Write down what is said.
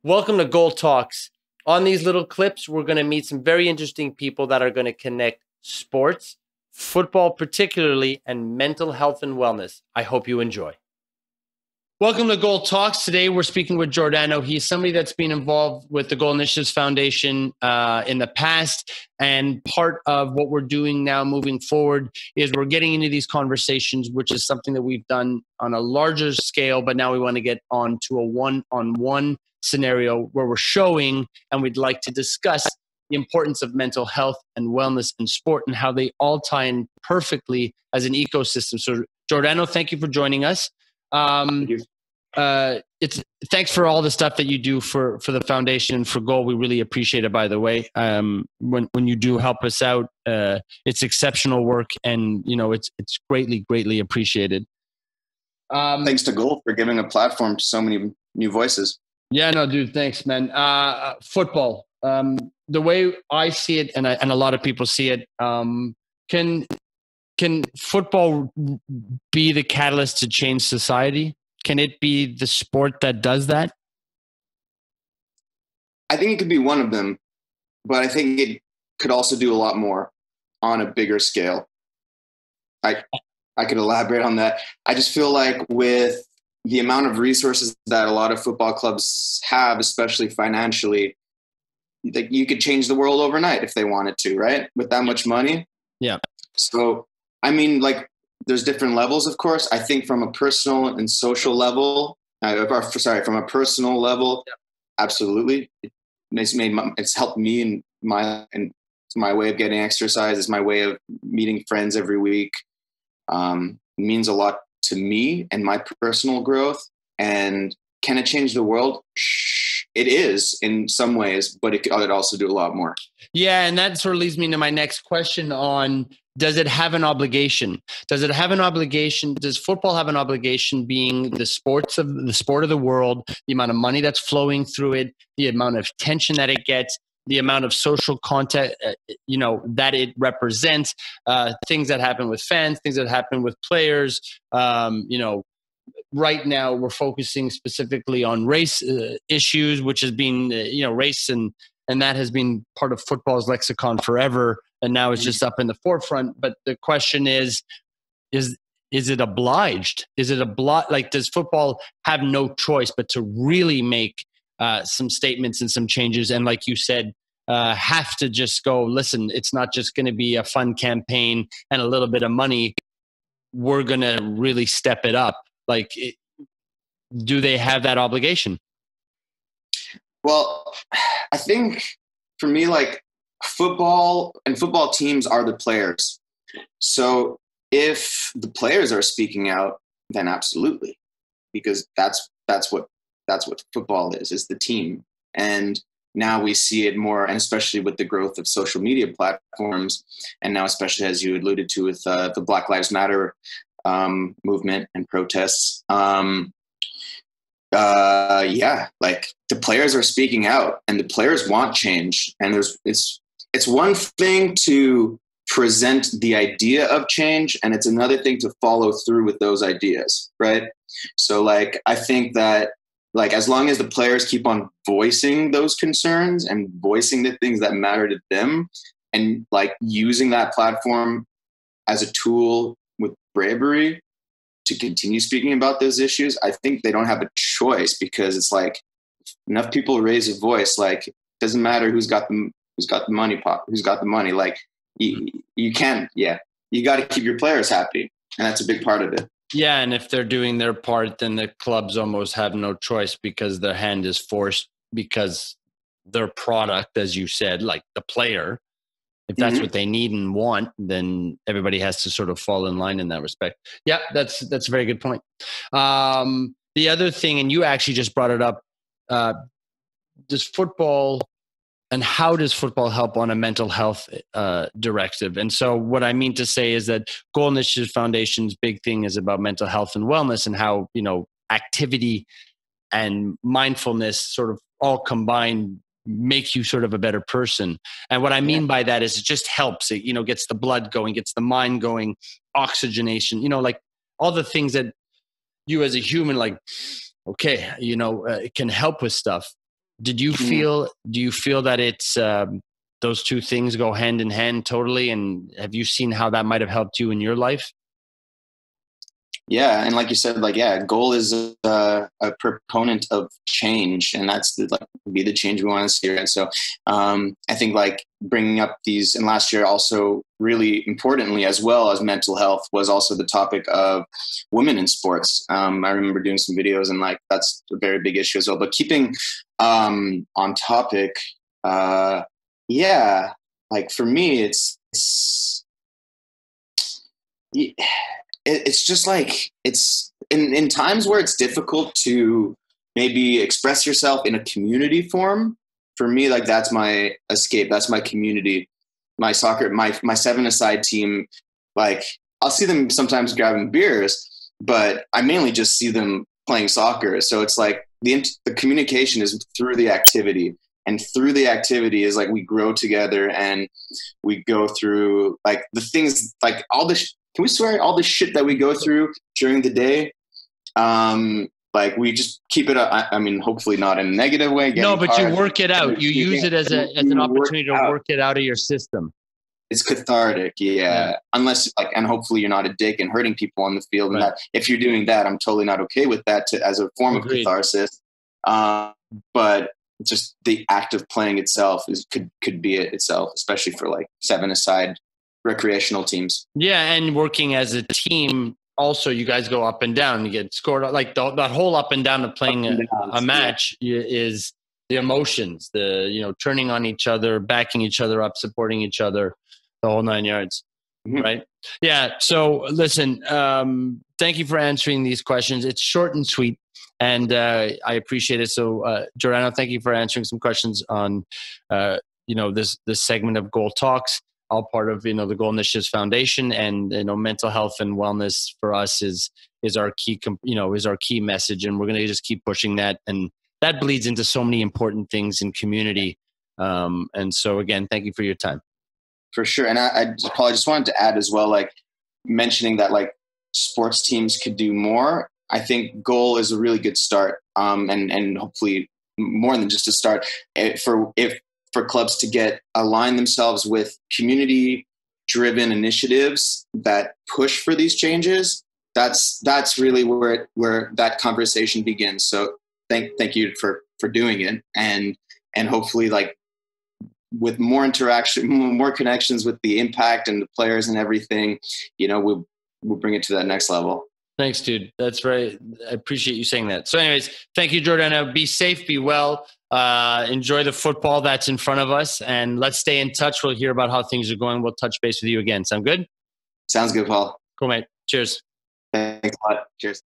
Welcome to Goal Talks. On these little clips, we're going to meet some very interesting people that are going to connect sports, football particularly, and mental health and wellness. I hope you enjoy. Welcome to Goal Talks. Today, we're speaking with Jordano. He's somebody that's been involved with the Goal Initiatives Foundation in the past. And part of what we're doing now moving forward is we're getting into these conversations, which is something that we've done on a larger scale, but now we want to get on to a one-on-one scenario where we're showing and we'd like to discuss the importance of mental health and wellness in sport and how they all tie in perfectly as an ecosystem. So Jordano, thank you for joining us. Thank you. Thanks for all the stuff that you do for the foundation and for Goal. We really appreciate it, by the way. When you do help us out, it's exceptional work, and it's greatly appreciated. Thanks to Goal for giving a platform to so many new voices. Yeah, no, dude, thanks, man. Football, the way I see it, and a lot of people see it, can football be the catalyst to change society? Can it be the sport that does that? I think it could be one of them, but I think it could also do a lot more on a bigger scale. I could elaborate on that. I just feel like with the amount of resources that a lot of football clubs have, especially financially, like you could change the world overnight if they wanted to, right? With that much money. Yeah. So, I mean, like, there's different levels, of course. I think from a personal and social level, from a personal level, absolutely. It's helped me in my way of getting exercise. It's my way of meeting friends every week. It means a lot to me and my personal growth. And can it change the world? It is in some ways, but it could also do a lot more. Yeah, and that sort of leads me to my next question on, does it have an obligation? Does it have an obligation? Does football have an obligation, being the sport of the world, the amount of money that's flowing through it, the amount of attention that it gets, the amount of social content, that it represents, things that happen with fans, things that happen with players. Right now we're focusing specifically on race issues, which has been, race and that has been part of football's lexicon forever. And now it's just up in the forefront. But the question is it obliged? Does football have no choice but to really make some statements and some changes? And like you said, have to just go, listen, it's not just going to be a fun campaign and a little bit of money. We're going to really step it up. Do they have that obligation? Well, I think for me, like, football and football teams are the players. So if the players are speaking out, then absolutely, because that's what football is the team. And now we see it more, and especially with the growth of social media platforms, and now especially as you alluded to with the Black Lives Matter movement and protests. Like, the players are speaking out, and the players want change. And it's one thing to present the idea of change, and it's another thing to follow through with those ideas, right? So, like, I think that, like, as long as the players keep on voicing those concerns and voicing the things that matter to them, and like using that platform as a tool with bravery to continue speaking about those issues, I think they don't have a choice, because it's like, enough people raise a voice. Like, it doesn't matter who's got the money. Like, you can't. Yeah, you got to keep your players happy, and that's a big part of it. Yeah, and if they're doing their part, then the clubs almost have no choice, because their hand is forced, because their product, as you said, like the player, if that's what they need and want, then everybody has to sort of fall in line in that respect. Yeah, that's a very good point. The other thing, and you actually just brought it up, does football, and how does football help on a mental health directive? And so what I mean to say is that Goal Initiative Foundation's big thing is about mental health and wellness, and how, activity and mindfulness sort of all combined make you sort of a better person. And what I mean by that is it just helps. It, gets the blood going, gets the mind going, oxygenation, like all the things that you as a human, like, okay, it can help with stuff. do you feel that it's those two things go hand in hand totally? And have you seen how that might have helped you in your life? Yeah, and like you said, like, yeah, goal is a proponent of change, and that's be the change we want to see. Right? So, I think like bringing up these, and last year also really importantly, as well as mental health, was also the topic of women in sports. I remember doing some videos, and like that's a very big issue as well. But keeping on topic, yeah, like for me, it's just like it's in times where it's difficult to maybe express yourself in a community form. For me, like that's my escape. That's my community. My soccer, my 7-a-side team. Like I'll see them sometimes grabbing beers, but I mainly just see them playing soccer. So it's like the communication is through the activity, and through the activity is like we grow together and we go through like the things, like all this. Can we swear all the shit that we go through during the day? Like we just keep it up. I mean, hopefully not in a negative way. No, but you work it out. You use it as an opportunity to work it out of your system. It's cathartic. Yeah. Unless like, and hopefully you're not a dick and hurting people on the field. Right. And that, if you're doing that, I'm totally not okay with that as a form of catharsis. But just the act of playing itself could be it itself, especially for like 7-a-side recreational teams. Yeah, and working as a team, also you guys go up and down. You get scored like that whole up and down of playing a match is the emotions, the turning on each other, backing each other up, supporting each other, the whole 9 yards. Mm-hmm. Right? Yeah. So listen, thank you for answering these questions. It's short and sweet, and I appreciate it. So Jordano, thank you for answering some questions on this segment of Goal Talks. All part of the Goal Initiatives Foundation, and mental health and wellness for us is our key is our key message, and we're going to just keep pushing that, and that bleeds into so many important things in community. And so again, thank you for your time. For sure, and I probably just wanted to add as well, like mentioning that like sports teams could do more. I think Goal is a really good start, and hopefully more than just a start for clubs to align themselves with community-driven initiatives that push for these changes. That's really where that conversation begins. So thank you for doing it, and hopefully like with more interaction, more connections with the impact and the players and everything, we'll bring it to that next level. Thanks, dude. That's right. I appreciate you saying that. So anyways, thank you, Jordano. Be safe, be well. Enjoy the football that's in front of us, and let's stay in touch. We'll hear about how things are going. We'll touch base with you again. Sound good? Sounds good, Paul. Cool, mate. Cheers. Thanks a lot. Cheers.